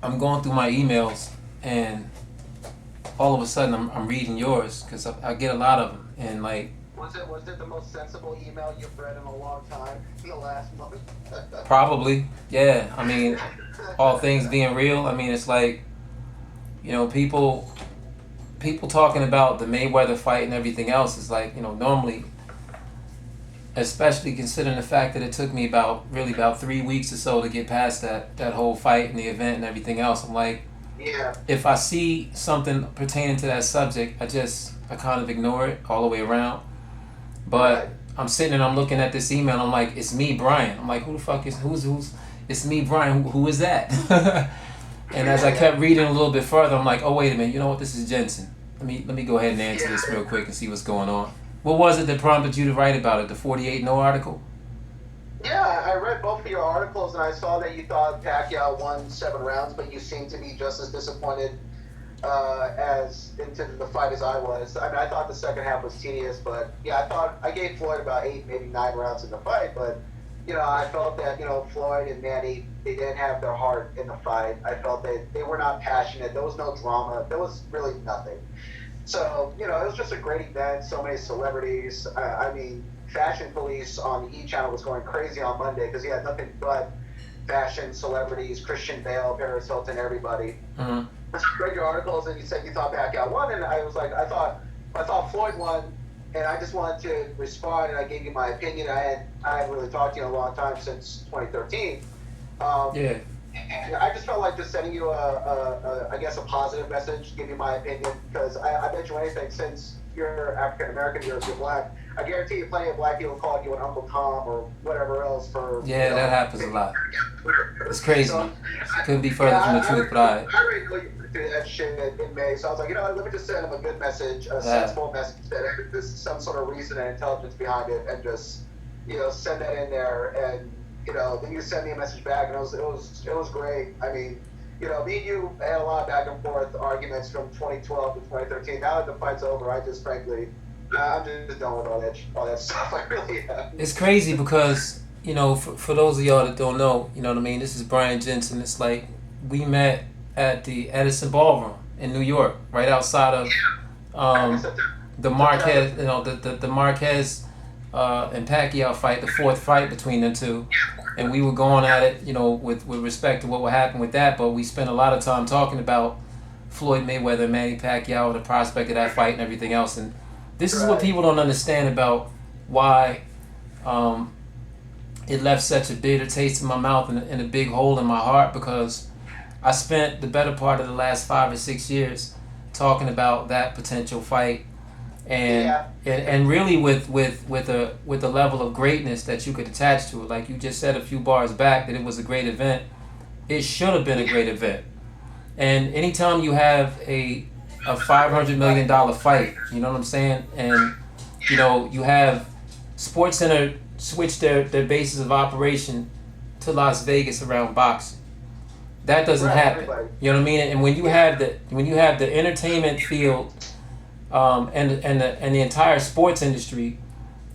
I'm going through my emails, and all of a sudden I'm reading yours because I get a lot of them, and like Was it the most sensible email you've read in a long time in the last month? probably, yeah. I mean, all things being real, I mean, it's like, people talking about the Mayweather fight and everything else is like, normally, especially considering the fact that it took me about 3 weeks or so to get past that whole fight and the event and everything else. I'm like, Yeah, if I see something pertaining to that subject, I kind of ignore it all the way around. But right. I'm sitting and I'm looking at this email. I'm like, it's me, Brian. I'm like, who the fuck is who's? It's me, Brian. Who is that? And as I Yeah, kept reading a little bit further, I'm like, oh wait a minute. You know what? This is Jensen. Let me go ahead and answer this yeah. real quick and see what's going on. What was it that prompted you to write about it? The 48 no article? Yeah, I read both of your articles and I saw that you thought Pacquiao won 7 rounds, but you seem to be just as disappointed as into the fight as I was. I mean, I thought the second half was tedious, but yeah, I thought I gave Floyd about 8, maybe 9 rounds in the fight, but I felt that Floyd and Manny, they didn't have their heart in the fight. I felt they were not passionate. There was no drama. There was really nothing. So, it was just a great event. So many celebrities. I mean, Fashion Police on the E! Channel was going crazy on Monday because he had nothing but fashion celebrities, Christian Bale, Paris Hilton, everybody. Mm-hmm. I read your articles and you said you thought Pacquiao won, and I was like, I thought Floyd won, and I just wanted to respond, and I gave you my opinion. I hadn't really talked to you in a long time since 2013. Yeah. And I just felt like just sending you I guess a positive message, give you my opinion, because I bet you anything, since you're African American, you're black, I guarantee you plenty of black people calling you an Uncle Tom or whatever else for, Yeah, that happens a lot. It's crazy. So, Couldn't be yeah, further from the truth, but I. I already know you went through that shit in May, so I was like, let me just send him a good message, a Yeah. sensible message that there's some sort of reason and intelligence behind it, and just, send that in there, and then you send me a message back, and it was great. I mean, me and you had a lot of back and forth arguments from 2012 to 2013. Now that the fight's over, I just frankly, I'm just done with all that stuff. I really am. It's crazy because, for those of y'all that don't know, you know what I mean? This is Brian Jensen. It's like we met at the Edison Ballroom in New York, right outside of the Marquez, the Marquez and Pacquiao fight, the fourth fight between the two. And we were going at it, with respect to what would happen with that, but we spent a lot of time talking about Floyd Mayweather, Manny Pacquiao, the prospect of that fight and everything else. And this is what Right. people don't understand about why um, it left such a bitter taste in my mouth and a big hole in my heart, because I spent the better part of the last 5 or 6 years talking about that potential fight, and Yeah. and really with a level of greatness that you could attach to it. Like you just said a few bars back, that it was a great event. It should have been a great event. And anytime you have a $500 million fight, you know what I'm saying, and you have SportsCenter switch their basis of operation to Las Vegas around boxing. That doesn't Right. happen. Everybody. You know what I mean? And when you have the entertainment field, and the entire sports industry,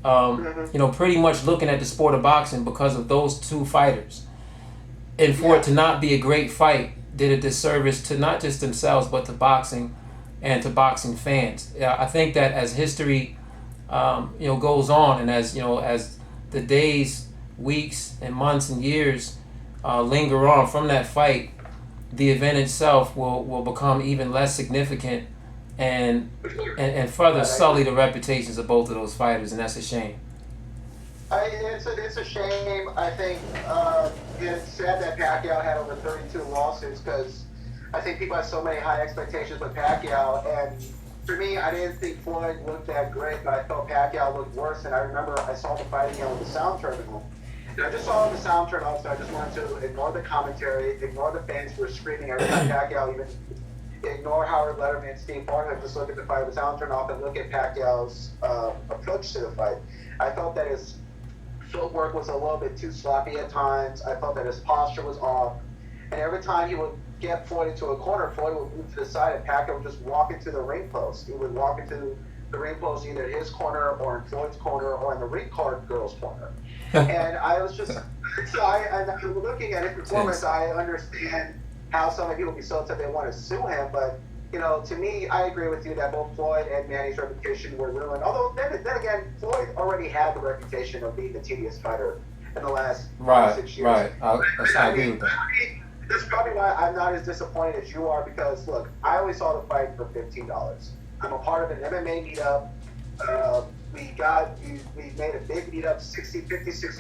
pretty much looking at the sport of boxing because of those two fighters, and for it to not be a great fight did a disservice to not just themselves but to boxing and to boxing fans. Yeah, I think that as history, goes on, and as the days, weeks, and months and years linger on from that fight, the event itself will become even less significant, and further sully the reputations of both of those fighters, and that's a shame. It's a shame. I think it's sad that Pacquiao had over 32 lawsuits, because I think people have so many high expectations with Pacquiao. And for me, I didn't think Floyd looked that great, but I felt Pacquiao looked worse. And I remember I saw the fight again with the sound terminal. And I just saw the sound turn off, so I just wanted to ignore the commentary, ignore the fans who were screaming every time Pacquiao, even ignore Howard Letterman and Steve Barnum, just look at the fight with the sound turn off and look at Pacquiao's approach to the fight. I felt that his footwork was a little bit too sloppy at times. I felt that his posture was off. And every time he would get Floyd into a corner, Floyd would move to the side and Pacquiao would just walk into the ring post. He would walk into the ring post either his corner or in Floyd's corner or in the ring card girl's corner. And I was just, I'm looking at his performance, I understand how so many people be so upset they want to sue him. But to me, I agree with you that both Floyd and Manny's reputation were ruined. Although then again, Floyd already had the reputation of being the tedious fighter in the last 6 years. Right. I agree with that. That's probably why I'm not as disappointed as you are, because look, I only saw the fight for $15. I'm a part of an MMA meetup. We made a big meetup. 60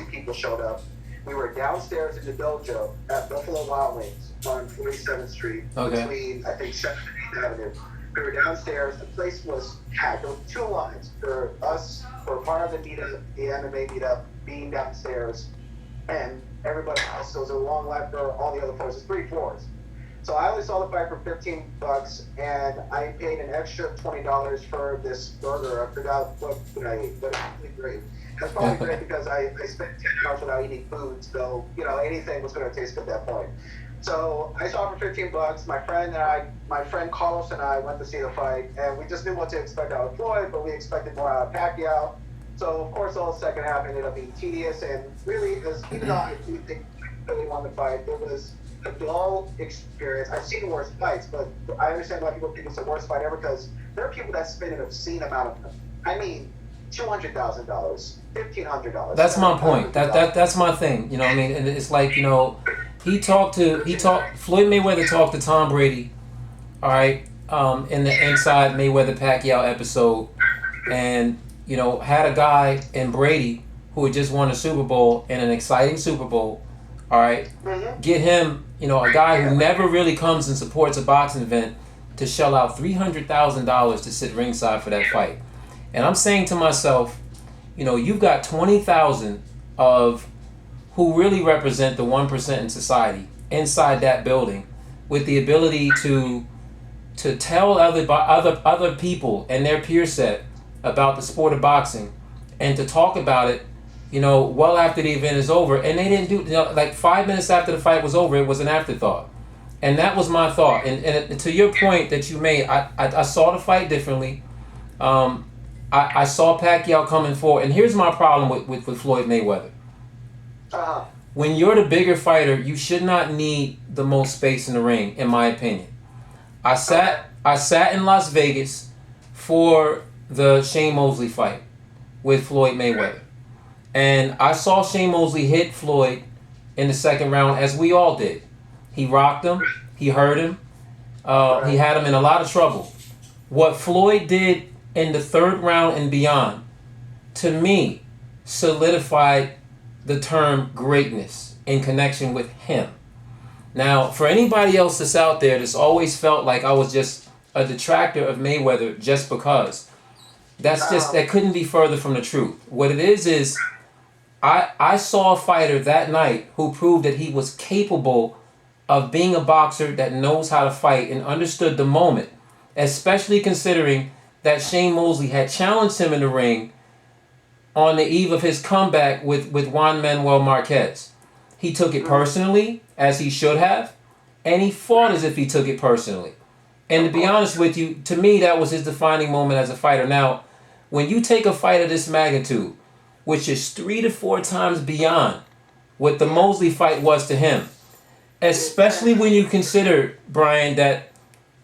people showed up. We were downstairs in the dojo at Buffalo Wild Wings on 47th Street between, I think, 7th and 8th Avenue. We were downstairs. The place was packed. There were 2 lines for us, for part of the meetup, the MMA meetup, being downstairs, and everybody else. So it was a long line for all the other floors. It's 3 floors. So I only saw the fight for $15, and I paid an extra $20 for this burger. I forgot what I ate, but it was really great. That's probably great because I spent 10 hours without eating food, so anything was going to taste good at that point. So I saw it for $15. My friend Carlos and I went to see the fight, and we just knew what to expect out of Floyd, but we expected more out of Pacquiao. So of course, the whole second half ended up being tedious, and really, even though I do think he really won the fight, it was a dull experience. I've seen worse fights, but I understand why people think it's the worst fight ever, because there are people that spend an obscene amount of money. I mean, $200,000, $1,500. That's my point. That's my thing. You know what I mean? And it's like, Floyd Mayweather talked to Tom Brady, all right, in the Inside Mayweather Pacquiao episode, and had a guy in Brady who had just won a Super Bowl, in an exciting Super Bowl, all right, get him, a guy who never really comes and supports a boxing event, to shell out $300,000 to sit ringside for that fight. And I'm saying to myself, you've got 20,000 of who really represent the 1% in society inside that building, with the ability to tell other people and their peer set about the sport of boxing, and to talk about it, well after the event is over. And they didn't do, like 5 minutes after the fight was over, it was an afterthought. And that was my thought. And to your point that you made, I saw the fight differently. I saw Pacquiao coming forward. And here's my problem with Floyd Mayweather. When you're the bigger fighter, you should not need the most space in the ring, in my opinion. I sat in Las Vegas for the Shane Mosley fight with Floyd Mayweather. And I saw Shane Mosley hit Floyd in the second round, as we all did. He rocked him. He hurt him. He had him in a lot of trouble. What Floyd did in the third round and beyond, to me, solidified the term greatness in connection with him. Now, for anybody else that's out there that's always felt like I was just a detractor of Mayweather just because, that couldn't be further from the truth. What it is I saw a fighter that night who proved that he was capable of being a boxer that knows how to fight and understood the moment, especially considering that Shane Mosley had challenged him in the ring on the eve of his comeback with Juan Manuel Marquez. He took it personally, as he should have, and he fought as if he took it personally. And to be honest with you, to me, that was his defining moment as a fighter. Now, when you take a fight of this magnitude, which is 3 to 4 times beyond what the Mosley fight was to him, especially when you consider, Brian, that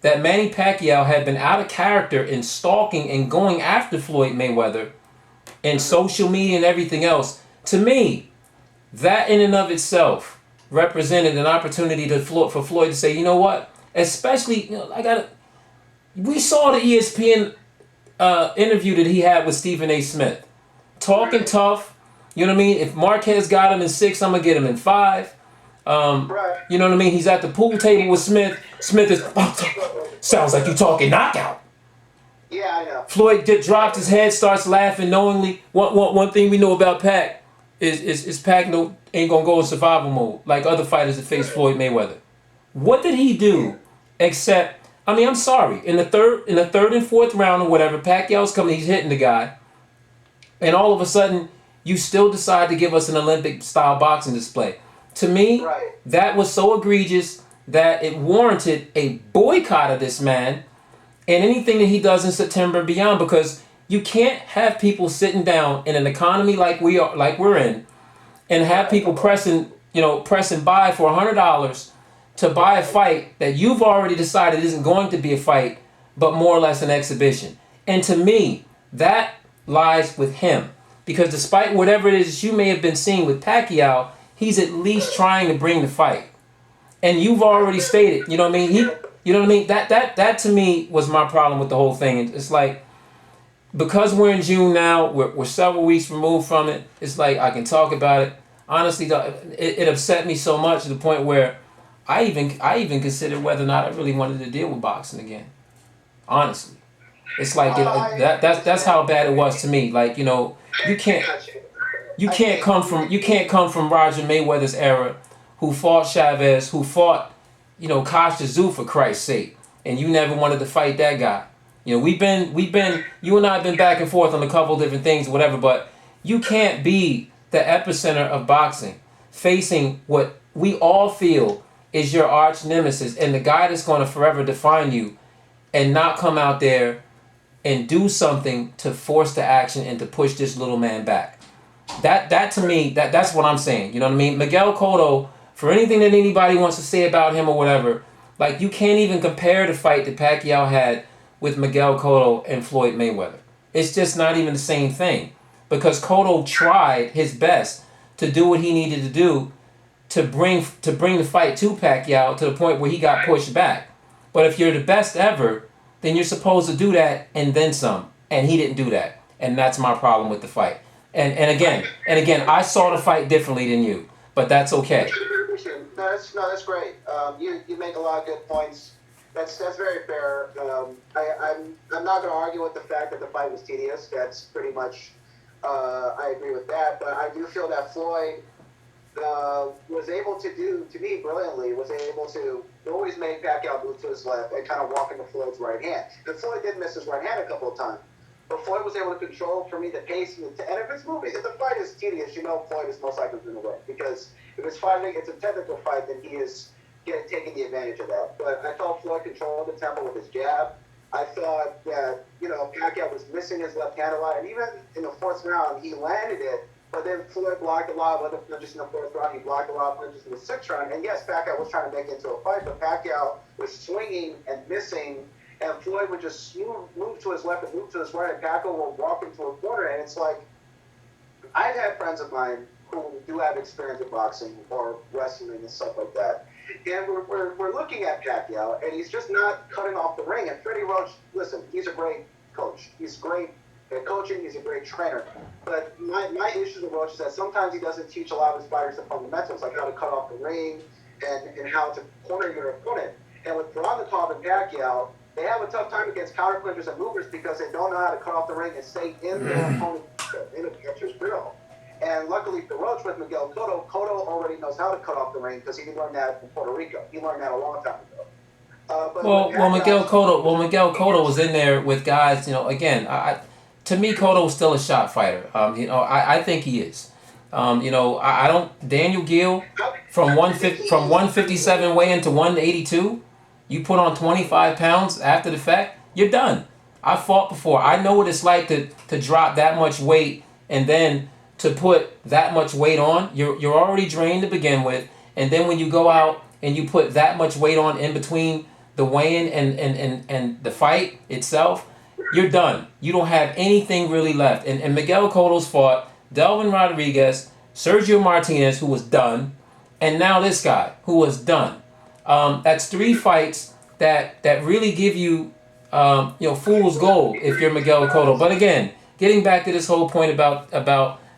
Manny Pacquiao had been out of character in stalking and going after Floyd Mayweather and social media and everything else, to me, that in and of itself represented an opportunity for Floyd to say, you know what? Especially, we saw the ESPN interview that he had with Stephen A. Smith. Talking tough, you know what I mean? If Marquez got him in 6, I'm going to get him in 5. You know what I mean? He's at the pool table with Smith. Smith is, sounds like you talking knockout. Yeah, I know. Floyd dropped his head, starts laughing knowingly. One thing we know about Pac is Pac ain't going to go in survival mode like other fighters that face Floyd Mayweather. What did he do except, I'm sorry, in the third and fourth round or whatever, Pacquiao's coming, he's hitting the guy. And all of a sudden, you still decide to give us an Olympic-style boxing display. To me, that was so egregious that it warranted a boycott of this man and anything that he does in September and beyond, because you can't have people sitting down in an economy like we're in, and have people pressing buy for $100 to buy a fight that you've already decided isn't going to be a fight, but more or less an exhibition. And to me, that lies with him. Because despite whatever it is you may have been seeing with Pacquiao, he's at least trying to bring the fight. And you've already stated, you know what I mean? You know what I mean? That to me was my problem with the whole thing. It's like, because we're in June now, we're several weeks removed from it. It's like I can talk about it. Honestly, it upset me so much to the point where I even considered whether or not I really wanted to deal with boxing again. Honestly, it's like that's how bad it was to me. Like, you can't come from Roger Mayweather's era, who fought Chavez, who fought Kostya Tszyu, for Christ's sake, and you never wanted to fight that guy. We've been you and I have been back and forth on a couple different things, whatever, but you can't be the epicenter of boxing, facing what we all feel is your arch nemesis and the guy that's going to forever define you, and not come out there and do something to force the action and to push this little man back. That to me, that's what I'm saying. You know what I mean? Miguel Cotto, for anything that anybody wants to say about him or whatever, like, you can't even compare the fight that Pacquiao had with Miguel Cotto and Floyd Mayweather. It's just not even the same thing, because Cotto tried his best to do what he needed to do to bring the fight to Pacquiao to the point where he got pushed back. But if you're the best ever, then you're supposed to do that and then some. And he didn't do that. And that's my problem with the fight. And again, I saw the fight differently than you, but that's okay. No, that's great. You make a lot of good points. That's very fair. I'm not going to argue with the fact that the fight was tedious. That's pretty much, I agree with that. But I do feel that Floyd was able to do, to me, brilliantly, was able to always make Pacquiao move to his left and kind of walk into Floyd's right hand. And Floyd did miss his right hand a couple of times. But Floyd was able to control, for me, the pace. And if it's moving, if the fight is tedious, Floyd is most likely going to win. Because if it's fighting, it's a technical fight, then he is taking the advantage of that. But I felt Floyd controlled the tempo with his jab. I thought that, Pacquiao was missing his left hand a lot. And even in the fourth round, he landed it. But then Floyd blocked a lot of other punches in the fourth round. He blocked a lot of punches in the sixth round. And yes, Pacquiao was trying to make it into a fight, but Pacquiao was swinging and missing. And Floyd would just move to his left and move to his right, and Pacquiao would walk into a corner. And it's like, I've had friends of mine who do have experience in boxing or wrestling and stuff like that. And we're looking at Pacquiao, and he's just not cutting off the ring. And Freddie Roach, listen, he's a great coach. He's great at coaching. He's a great trainer. But my issue with Roach is that sometimes he doesn't teach a lot of his fighters the fundamentals, like how to cut off the ring and how to corner your opponent. And with Bronikov and Pacquiao, they have a tough time against counter punchers and movers because they don't know how to cut off the ring and stay in their opponent's in a catcher's grill. And luckily for Roach with Miguel Cotto already knows how to cut off the ring because he learned that in Puerto Rico. He learned that a long time ago. Miguel Cotto was in there with guys. Again, to me, Cotto was still a shot fighter. I think he is. I don't. Daniel Gill from 157 weigh into 182. You put on 25 pounds after the fact, you're done. I fought before. I know what it's like to drop that much weight and then to put that much weight on. You're already drained to begin with, and then when you go out and you put that much weight on in between the weigh-in and the fight itself, you're done. You don't have anything really left. And Miguel Cotto's fought Delvin Rodriguez, Sergio Martinez, who was done, and now this guy who was done. That's 3 fights that really give you, fool's gold if you're Miguel Cotto. But again, getting back to this whole point about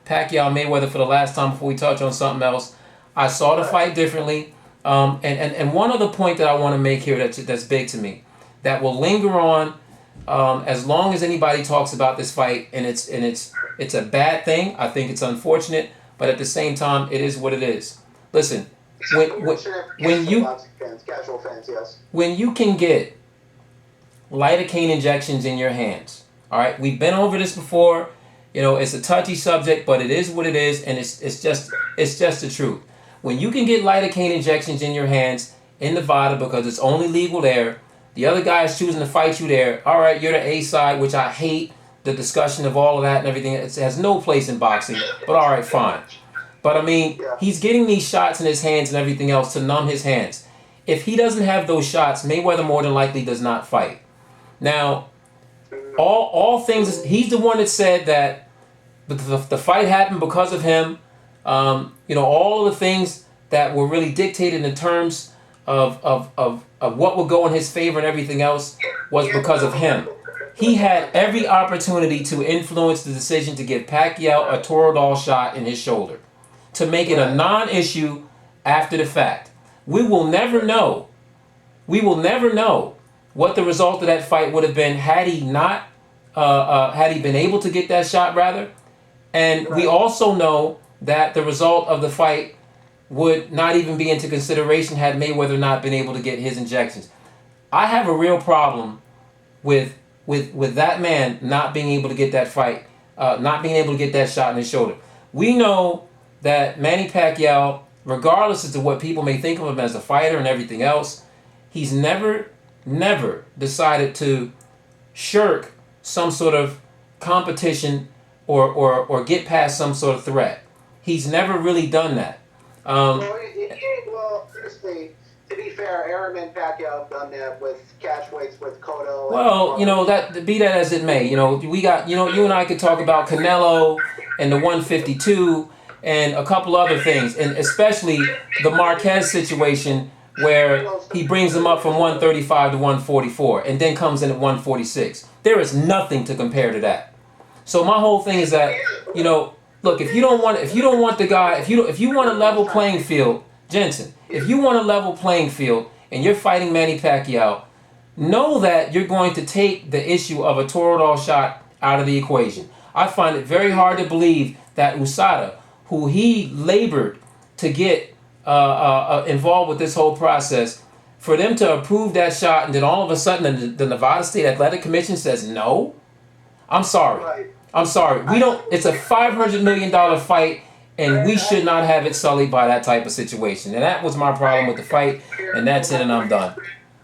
Pacquiao Mayweather for the last time before we touch on something else, I saw the fight differently. And one other point that I want to make here that's big to me, that will linger on as long as anybody talks about this fight, and it's a bad thing. I think it's unfortunate, but at the same time, it is what it is. Listen. When you can get lidocaine injections in your hands, all right, we've been over this before. It's a touchy subject, but it is what it is, and it's just the truth. When you can get lidocaine injections in your hands in Nevada because it's only legal there, the other guy is choosing to fight you there. All right, you're the A side, which I hate the discussion of all of that and everything. It has no place in boxing, but all right, fine. But I mean, he's getting these shots in his hands and everything else to numb his hands. if he doesn't have those shots, Mayweather more than likely does not fight. Now, all things, he's the one that said that the fight happened because of him. All of the things that were really dictated in terms of what would go in his favor and everything else was because of him. He had every opportunity to influence the decision to give Pacquiao a Toradol shot in his shoulder, to make it a non-issue after the fact. We will never know. We will never know what the result of that fight would have been had he not, had he been able to get that shot, rather. And we also know that the result of the fight would not even be into consideration had Mayweather not been able to get his injections. I have a real problem with that man not being able to get that fight, not being able to get that shot in his shoulder. We know that Manny Pacquiao, regardless as to what people may think of him as a fighter and everything else, he's never decided to shirk some sort of competition or get past some sort of threat. He's never really done that. Honestly, to be fair, Airman Pacquiao have done that with catch weights with Cotto. Well, that be that as it may, we got, you and I could talk about Canelo and the 152 and a couple other things, and especially the Marquez situation where he brings him up from 135 to 144 and then comes in at 146. There is nothing to compare to that. So my whole thing is that, look, if you want the guy, if you want a level playing field, Jensen, if you want a level playing field and you're fighting Manny Pacquiao, know that you're going to take the issue of a Toradol shot out of the equation. I find it very hard to believe that USADA, who he labored to get involved with this whole process, for them to approve that shot and then all of a sudden the Nevada State Athletic Commission says no. I'm sorry. I'm sorry. We don't. It's a $500 million fight, and we should not have it sullied by that type of situation. And that was my problem with the fight, and that's it, and I'm done.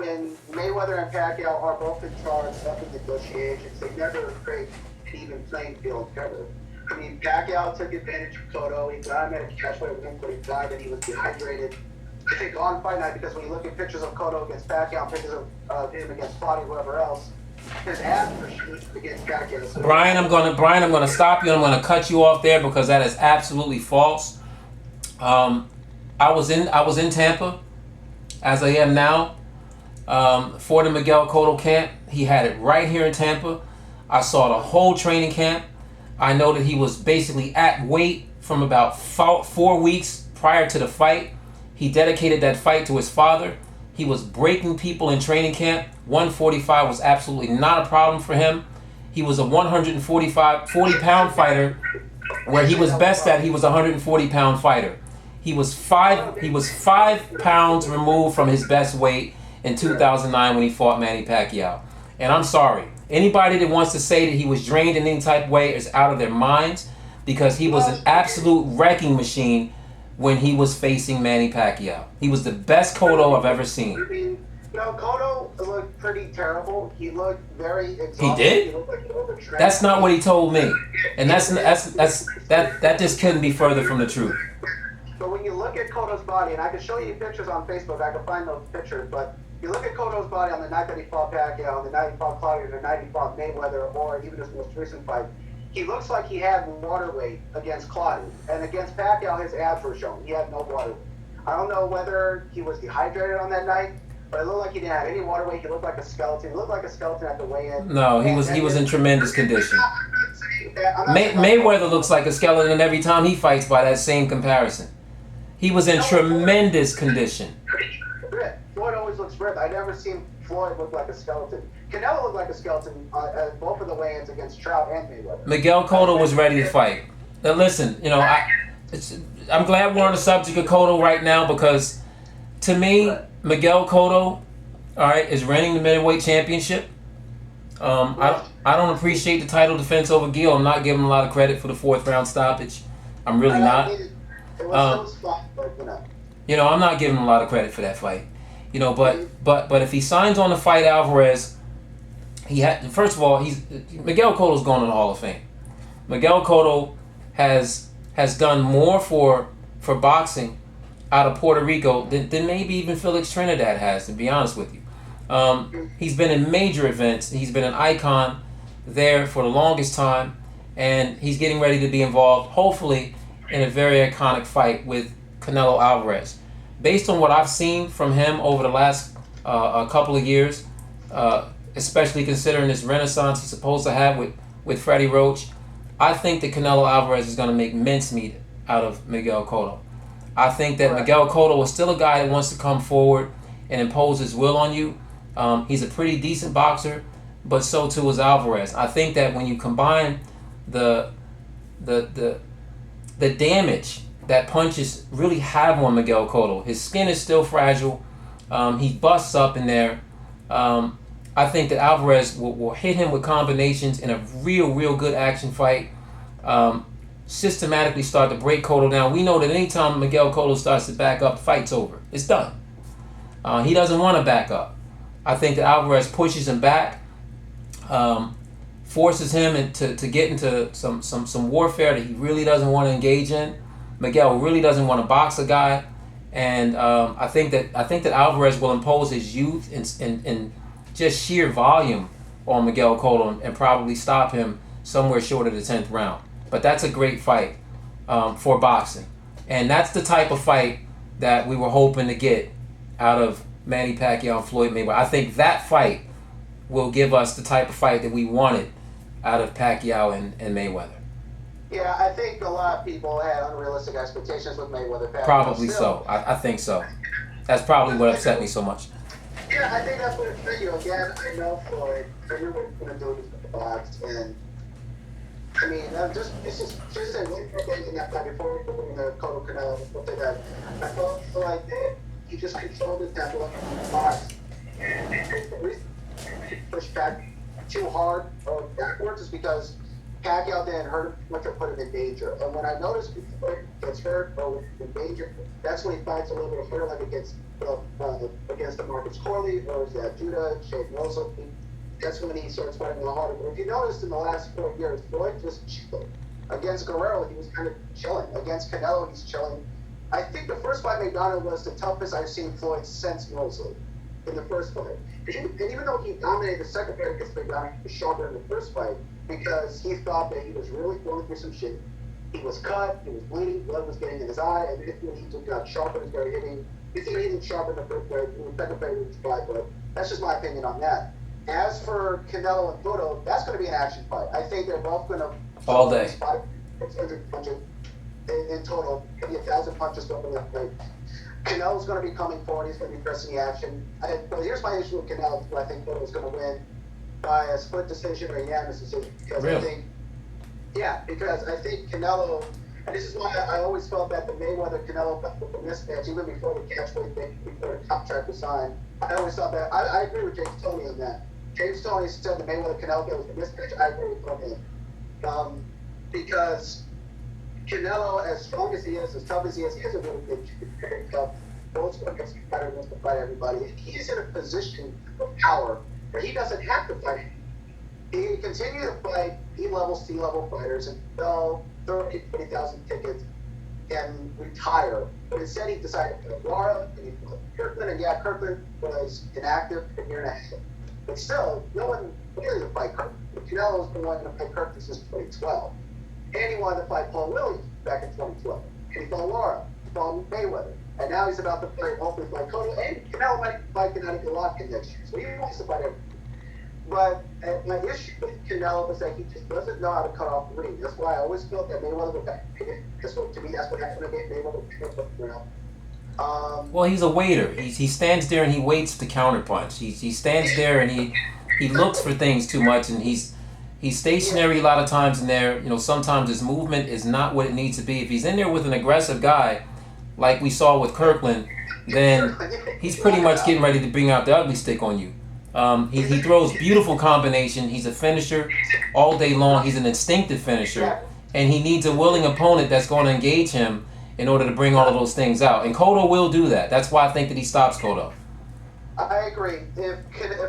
And Mayweather and Pacquiao are both in charge of the negotiations. They never create an even playing field ever. I mean, Pacquiao took advantage of Cotto. He got him at a catch weight win, but he died and he was dehydrated. I think on fight night, because when you look at pictures of Cotto against Pacquiao and pictures of him against Foddy, whoever else, his abs are shooting against Pacquiao. So Brian, I'm gonna stop you. I'm gonna cut you off there because that is absolutely false. I was in Tampa, as I am now, for the Miguel Cotto camp. He had it right here in Tampa. I saw the whole training camp. I know that he was basically at weight from about 4 weeks prior to the fight. He dedicated that fight to his father. He was breaking people in training camp. 145 was absolutely not a problem for him. He was a 40-pound fighter, where he was best at. He was a 140-pound fighter. He was 5 pounds removed from his best weight in 2009 when he fought Manny Pacquiao. And I'm sorry, anybody that wants to say that he was drained in any type of way is out of their minds, because he was an absolute wrecking machine when he was facing Manny Pacquiao. He was the best Cotto I've ever seen. Cotto looked pretty terrible. He looked very exhausted. He did? He looked like he overtrained. That's not what he told me, and that just couldn't be further from the truth. But when you look at Cotto's body, and I can show you pictures on Facebook, I can find those pictures, but you look at Cotto's body on the night that he fought Pacquiao, on the night he fought Claudio, the night he fought Mayweather, or even his most recent fight, he looks like he had water weight against Claudio. And against Pacquiao, his abs were shown. He had no water weight. I don't know whether he was dehydrated on that night, but it looked like he didn't have any water weight. He looked like a skeleton. He looked like a skeleton at the weigh-in. No, he was in tremendous condition. Mayweather looks like a skeleton every time he fights by that same comparison. He was in tremendous condition. Floyd always looks ripped. I never seen Floyd look like a skeleton. Canelo looked like a skeleton at both of the weigh-ins against Trout and Mayweather. Miguel Cotto was ready to fight. Now listen, I'm glad we're on the subject of Cotto right now, because to me, Miguel Cotto, all right, is reigning the middleweight championship. I don't appreciate the title defense over Gil. I'm not giving him a lot of credit for the 4th round stoppage. I'm really not. It was fun, but I'm not giving him a lot of credit for that fight. But if he signs on to fight Alvarez, first of all, Miguel Cotto's going to the Hall of Fame. Miguel Cotto has done more for boxing out of Puerto Rico than maybe even Felix Trinidad has, to be honest with you. He's been in major events. He's been an icon there for the longest time, and he's getting ready to be involved, hopefully, in a very iconic fight with Canelo Alvarez. Based on what I've seen from him over the last a couple of years, especially considering this renaissance he's supposed to have with Freddie Roach, I think that Canelo Alvarez is going to make mincemeat out of Miguel Cotto. I think that Miguel Cotto is still a guy that wants to come forward and impose his will on you. He's a pretty decent boxer, but so too is Alvarez. I think that when you combine the the the damage that punches really have on Miguel Cotto, his skin is still fragile. He busts up in there. I think that Alvarez will hit him with combinations in a real good action fight. Systematically start to break Cotto down. We know that anytime Miguel Cotto starts to back up, the fight's over. It's done. He doesn't want to back up. I think that Alvarez pushes him back, forces him to get into some warfare that he really doesn't want to engage in. Miguel really doesn't want to box a guy, and I think that Alvarez will impose his youth and just sheer volume on Miguel Cotto and probably stop him somewhere short of the 10th round. But that's a great fight for boxing, and that's the type of fight that we were hoping to get out of Manny Pacquiao and Floyd Mayweather. I think that fight will give us the type of fight that we wanted out of Pacquiao and Mayweather. Yeah, I think a lot of people had unrealistic expectations with Mayweather. Pacquiao. Probably so. I think so. That's probably what upset me so much. Yeah, I think that's what it's for you. Again, I know Floyd. I knew what he was going to do with the box, and I mean, it's just a one thing in that fight before we the Cotto Canelo. Something that I felt like he just controlled his tempo in the box. The reason he pushed back too hard or backwards is because Pacquiao didn't hurt him much or put him in danger. And when I notice before he gets hurt or in danger, that's when he fights a little bit harder, like against the Marcus Corley or is that Judah, Shane Mosley. That's when he starts fighting a little harder. But if you noticed in the last 4 years, Floyd just chilled. Against Guerrero, he was kind of chilling. Against Canelo, he's chilling. I think the first fight McDonald was the toughest I've seen Floyd since Mosley in the first fight. And even though he dominated the second fight against McDonald, he was sharper in the first fight because he thought that he was really going through some shit. He was cut, he was bleeding, blood was getting in his eye, and then when he just got sharper and started hitting, he didn't sharpen in the first fight, in the second fight he was fine, but that's just my opinion on that. As for Canelo and Cotto, that's going to be an action fight. I think they're both going to all day. 600 punches in total, maybe 1,000 punches over that fight. Canelo's going to be coming forward. He's going to be pressing the action. But here's my issue with Canelo. I think Cotto's going to win by a split decision or a unanimous decision. Because really? because I think Canelo, and this is why I always felt that the Mayweather-Canelo mismatch, even before the catchweight thing, before the contract was signed, I always thought that. I agree with James Toney on that. James Toney said the Mayweather-Canelo was a mismatch. I agree with him. Because Canelo, as strong as he is, as tough as he is a really good tough. Those against the fighter wants to fight everybody. He's in a position of power where he doesn't have to fight. He can continue to fight B-level, C-level fighters and sell 30,000, 40,000 tickets and retire. But instead, he decided to put Lara and he put Kirkland. And yeah, Kirkland was inactive for a year and a half. But still, no one wanted to fight Kirkland. Canelo's been wanting to fight Kirkland since 2012. And he wanted to fight Paul Williams back in 2012. And he fought Lara, he fought Mayweather. And now he's about to fight, hopefully fight Cotto. And Canelo might fight Gennady Golovkin next year. So he wants to fight everyone. But my issue with Canelo is that he just doesn't know how to cut off the ring. That's why I always felt that Mayweather would back. To me, that's what happened to Mayweather. Well, he's a waiter. He stands there and he waits to counterpunch. He stands there and he looks for things too much, and he's stationary a lot of times in there. You know, sometimes his movement is not what it needs to be. If he's in there with an aggressive guy, like we saw with Kirkland, then he's pretty much getting ready to bring out the ugly stick on you. He throws beautiful combination. He's a finisher all day long. He's an instinctive finisher, and he needs a willing opponent that's going to engage him in order to bring all of those things out. And Cotto will do that. That's why I think that he stops Cotto. I agree. If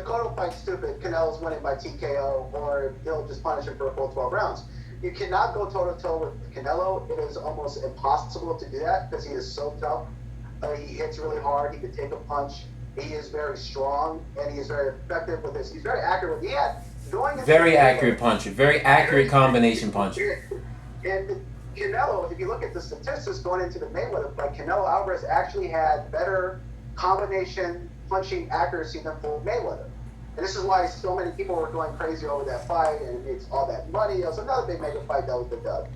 Cotto fights stupid, Canelo's winning by TKO, or he'll just punish him for a full 12 rounds. You cannot go toe-to-toe with Canelo. It is almost impossible to do that because he is so tough. He hits really hard. He can take a punch. He is very strong, and he is very effective with this. He's very accurate. He had going into Very accurate puncher. Very accurate combination puncher. And Canelo, if you look at the statistics going into the Mayweather fight, Canelo Alvarez actually had better combination punching accuracy than Floyd Mayweather. And this is why so many people were going crazy over that fight, and it's all that money. It was another big mega fight that was the dub.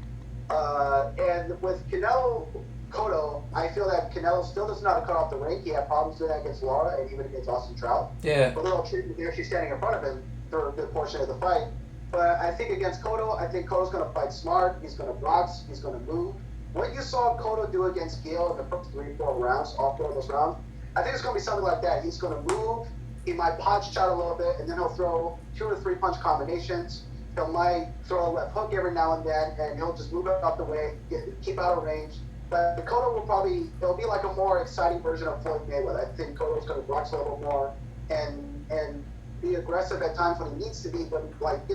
And with Canelo Cotto, I feel that Canelo still doesn't know how to cut off the ring. He had problems doing that against Lara and even against Austin Trout. Yeah. But they're actually standing in front of him for a good portion of the fight. But I think against Cotto, I think Cotto's going to fight smart. He's going to box. He's going to move. What you saw Cotto do against Gale in the first 3-4 rounds, all 4 of those rounds, I think it's going to be something like that. He's going to move. He might punch out a little bit, and then he'll throw 2 or 3 punch combinations. He might throw a left hook every now and then, and he'll just move it out the way, keep out of range. But Cotto will probably, it'll be like a more exciting version of Floyd Mayweather. I think Cotto's going to box a little more and be aggressive at times when he needs to be, but like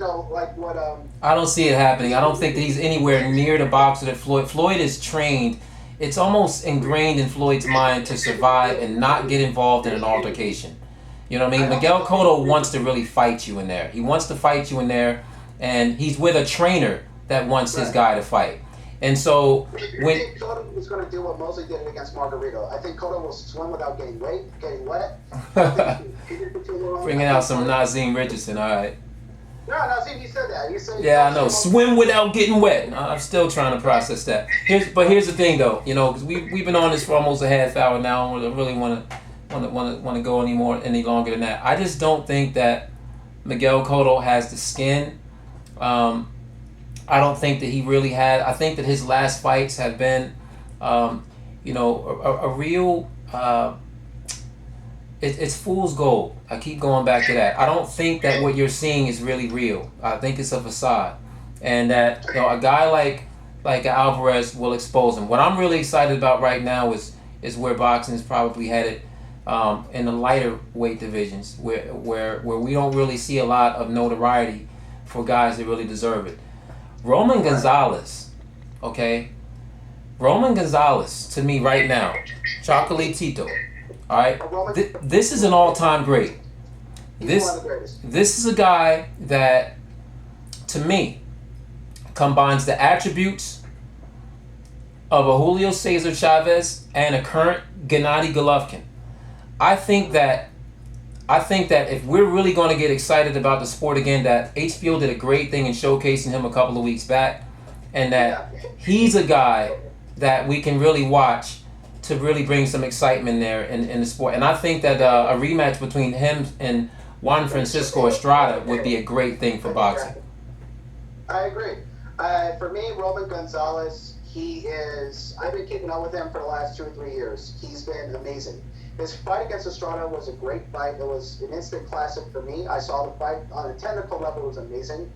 what I don't see it happening. I don't think that he's anywhere near the boxer that Floyd is trained. It's almost ingrained in Floyd's mind to survive and not get involved in an altercation. You know what I mean? Miguel Cotto wants to really fight you in there. He wants to fight you in there, and he's with a trainer that wants his guy to fight. And so when I think Cotto is going to do what Mosley did against Margarito. I think Cotto will swim without getting wet. Bringing out some Nazim Richardson, all right. No, Nazim, he said that. He said, yeah, I know. Swim without getting wet. I'm still trying to process that. Here's the thing, though. You know, because we've been on this for almost a half hour now. I don't really want to go any longer than that. I just don't think that Miguel Cotto has the skin. I don't think that he really had. I think that his last fights have been, a real. It's fool's gold. I keep going back to that. I don't think that what you're seeing is really real. I think it's a facade, and that a guy like Alvarez will expose him. What I'm really excited about right now is where boxing is probably headed, in the lighter weight divisions, where we don't really see a lot of notoriety for guys that really deserve it. Roman Gonzalez, okay? Roman Gonzalez, to me right now, Chocolatito, all right? This is an all-time great. This is a guy that, to me, combines the attributes of a Julio Cesar Chavez and a current Gennady Golovkin. I think that if we're really going to get excited about the sport again, that HBO did a great thing in showcasing him a couple of weeks back, and that he's a guy that we can really watch to really bring some excitement there in the sport. And I think that a rematch between him and Juan Francisco Estrada would be a great thing for boxing. I agree. For me, Roman Gonzalez, I've been keeping up with him for the last 2 or 3 years. He's been amazing. His fight against Estrada was a great fight. It was an instant classic for me. I saw the fight on a technical level. It was amazing.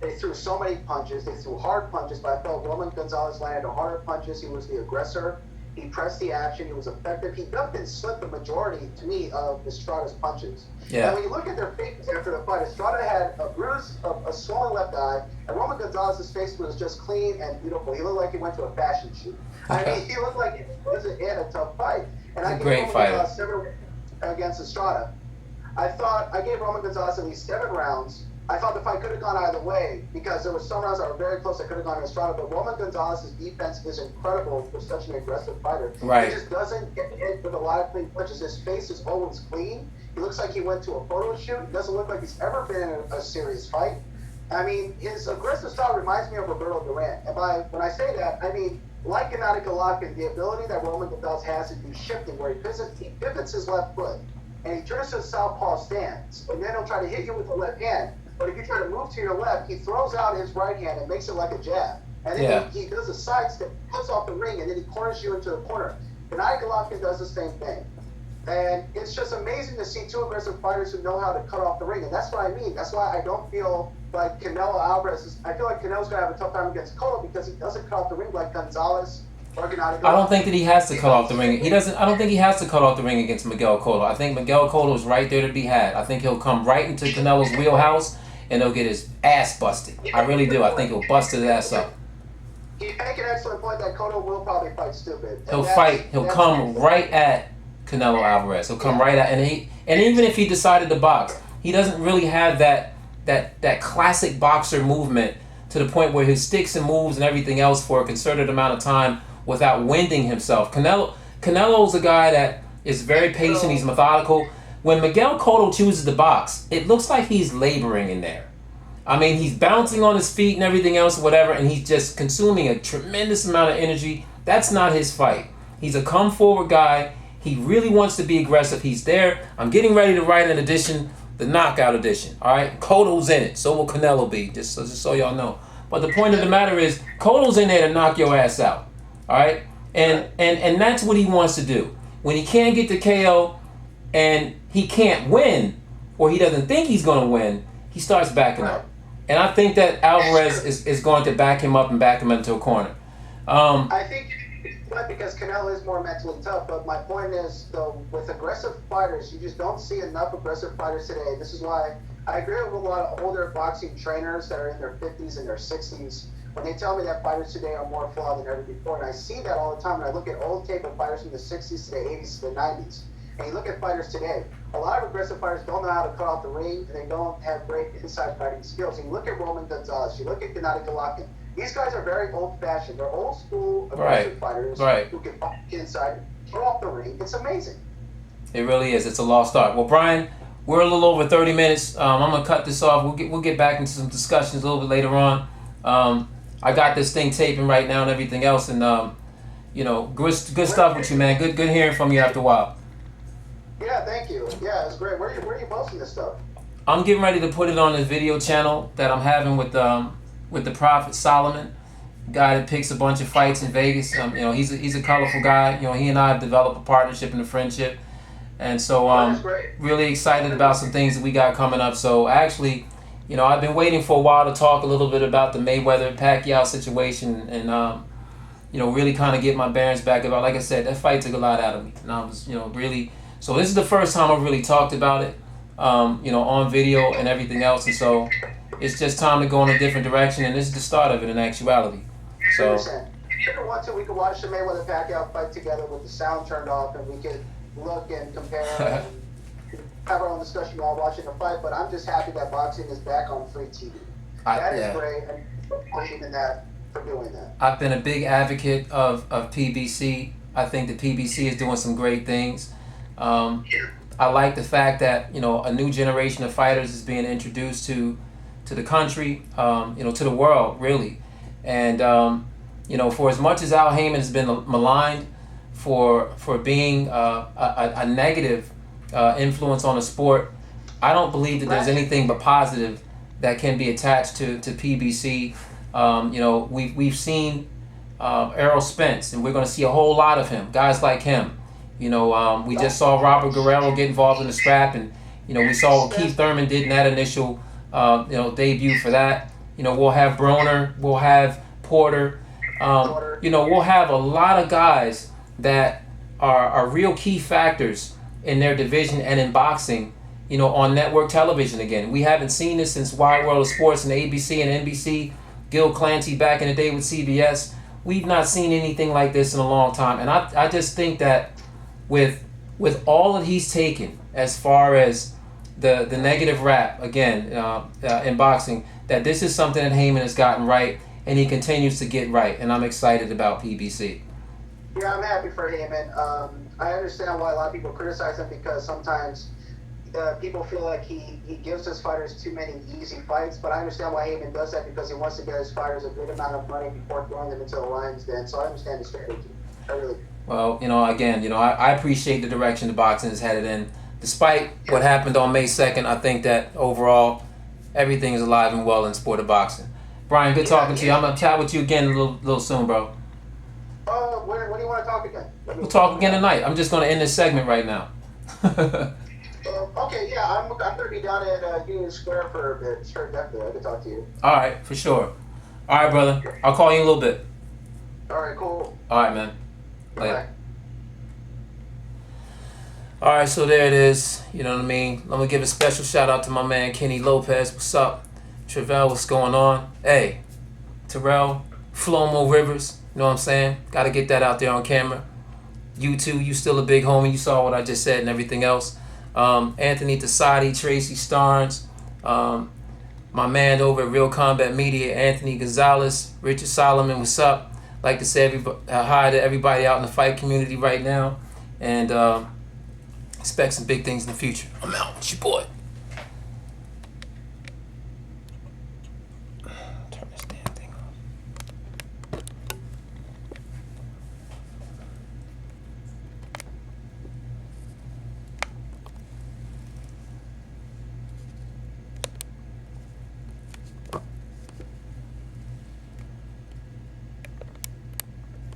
They threw so many punches. They threw hard punches, but I felt Roman Gonzalez landed harder punches. He was the aggressor. He pressed the action. He was effective. He ducked and slipped the majority, to me, of Estrada's punches. Yeah. And when you look at their faces after the fight, Estrada had a bruise, a swollen left eye, and Roman Gonzalez's face was just clean and beautiful. He looked like he went to a fashion shoot. I mean, he looked like he wasn't in a tough fight. And I gave Roman Gonzalez 7 against Estrada. I gave Roman Gonzalez at least 7 rounds. I thought the fight could have gone either way because there were some rounds that were very close that could have gone to Estrada, but Roman Gonzalez's defense is incredible for such an aggressive fighter. Right. He just doesn't get hit with a lot of clean punches. His face is always clean. He looks like he went to a photo shoot. He doesn't look like he's ever been in a serious fight. I mean, his aggressive style reminds me of Roberto Duran. And when I say that, I mean, like Gennady Golovkin, the ability that Roman Gonzalez has to do shifting, where he pivots his left foot, and he turns to a southpaw stance, and then he'll try to hit you with the left hand. But if you try to move to your left, he throws out his right hand and makes it like a jab. And then he does a side step, cuts off the ring, and then he corners you into the corner. Gennady Golovkin does the same thing. And it's just amazing to see 2 aggressive fighters who know how to cut off the ring. And that's what I mean. That's why I don't feel like Canelo Alvarez I feel like Canelo's going to have a tough time against Cotto because he doesn't cut off the ring like Gonzalez or Gennady Golovkin. I don't think that he has to cut off the ring. I don't think he has to cut off the ring against Miguel Cotto. I think Miguel Cotto is right there to be had. I think he'll come right into Canelo's wheelhouse and he'll get his ass busted. I really do. I think he'll bust his ass up. You make an excellent point that Cotto will probably fight stupid. And He'll fight. He'll come right at Canelo Alvarez. He'll come right at, and even if he decided to box, he doesn't really have that classic boxer movement to the point where he sticks and moves and everything else for a concerted amount of time without winding himself. Canelo's a guy that is very patient. He's methodical. When Miguel Cotto chooses to box, it looks like he's laboring in there. I mean, he's bouncing on his feet and everything else, whatever, and he's just consuming a tremendous amount of energy. That's not his fight. He's a come-forward guy. He really wants to be aggressive. He's there. I'm getting ready to write an edition, the knockout edition. All right, Cotto's in it. So will Canelo be. Just so y'all know. But the point of the matter is, Cotto's in there to knock your ass out. All right, and that's what he wants to do. When he can't get the KO, and he can't win, or he doesn't think he's going to win, he starts backing up. And I think that Alvarez is going to back him up and back him into a corner. I think because Canelo is more mentally tough, but my point is, though, with aggressive fighters, you just don't see enough aggressive fighters today. This is why I agree with a lot of older boxing trainers that are in their 50s and their 60s when they tell me that fighters today are more flawed than ever before. And I see that all the time when I look at old tape of fighters from the 60s to the 80s to the 90s. And you look at fighters today, a lot of aggressive fighters don't know how to cut off the ring, and they don't have great inside fighting skills. And you look at Roman Gonzalez, you look at Gennady Golovkin. These guys are very old-fashioned. They're old-school aggressive fighters who can fight inside, cut off the ring. It's amazing. It really is. It's a lost art. Well, Brian, we're a little over 30 minutes. I'm gonna cut this off. We'll get back into some discussions a little bit later on. I got this thing taping right now and everything else, and good stuff with you, man. Good hearing from you after a while. Yeah, thank you. Yeah, it's great. Where are you posting this stuff? I'm getting ready to put it on this video channel that I'm having with the Prophet Solomon, guy that picks a bunch of fights in Vegas. He's a colorful guy. He and I have developed a partnership and a friendship, and so really excited about some things that we got coming up. So actually, I've been waiting for a while to talk a little bit about the Mayweather Pacquiao situation, and really kind of get my bearings back about. Like I said, that fight took a lot out of me, and I was really. So this is the first time I've really talked about it, on video and everything else, and so it's just time to go in a different direction, and this is the start of it in actuality. So, if you ever want to, we could watch the Mayweather Pacquiao fight together with the sound turned off, and we could look and compare and have our own discussion while watching the fight. But I'm just happy that boxing is back on free TV. That is great, and pushing in that for doing that. I've been a big advocate of PBC. I think that PBC is doing some great things. I like the fact that a new generation of fighters is being introduced to the country, to the world really, and for as much as Al Heyman has been maligned for being a negative influence on the sport, I don't believe that there's anything but positive that can be attached to PBC. We've seen Errol Spence, and we're going to see a whole lot of him, guys like him. We just saw Robert Guerrero get involved in the scrap, and we saw what Keith Thurman did in that initial debut for that. We'll have Broner, we'll have Porter, we'll have a lot of guys that are real key factors in their division and in boxing, on network television again. We haven't seen this since Wide World of Sports and ABC and NBC, Gil Clancy back in the day with CBS. We've not seen anything like this in a long time, and I just think that with all that he's taken as far as the negative rap again in boxing, that this is something that Heyman has gotten right, and he continues to get right, and I'm excited about PBC. Yeah, I'm happy for Heyman. I understand why a lot of people criticize him, because sometimes people feel like he gives his fighters too many easy fights, but I understand why Heyman does that, because he wants to get his fighters a good amount of money before throwing them into the lion's den. So I understand the strategy. I really do. Well, again, I appreciate the direction the boxing is headed in. Despite what happened on May 2nd, I think that overall everything is alive and well in the sport of boxing. Brian, good talking to you. I'm going to chat with you again a little soon, bro. When do you want to talk again? We'll talk again tonight. I'm just going to end this segment right now. Okay, yeah, I'm going to be down at Union Square for a bit. Sure, definitely. I can talk to you. All right, for sure. All right, brother. I'll call you in a little bit. All right, cool. All right, man. Later. Bye. All right, so there it is. You know what I mean? Let me give a special shout out to my man Kenny Lopez. What's up? Travell, what's going on? Hey, Terrell, Flomo Rivers, you know what I'm saying? Got to get that out there on camera. You too, you still a big homie. You saw what I just said and everything else. Anthony Tassadi, Tracy Starnes, my man over at Real Combat Media, Anthony Gonzalez, Richard Solomon, what's up? Like to say hi to everybody out in the fight community right now, and expect some big things in the future. I'm out. It's your boy. Turn this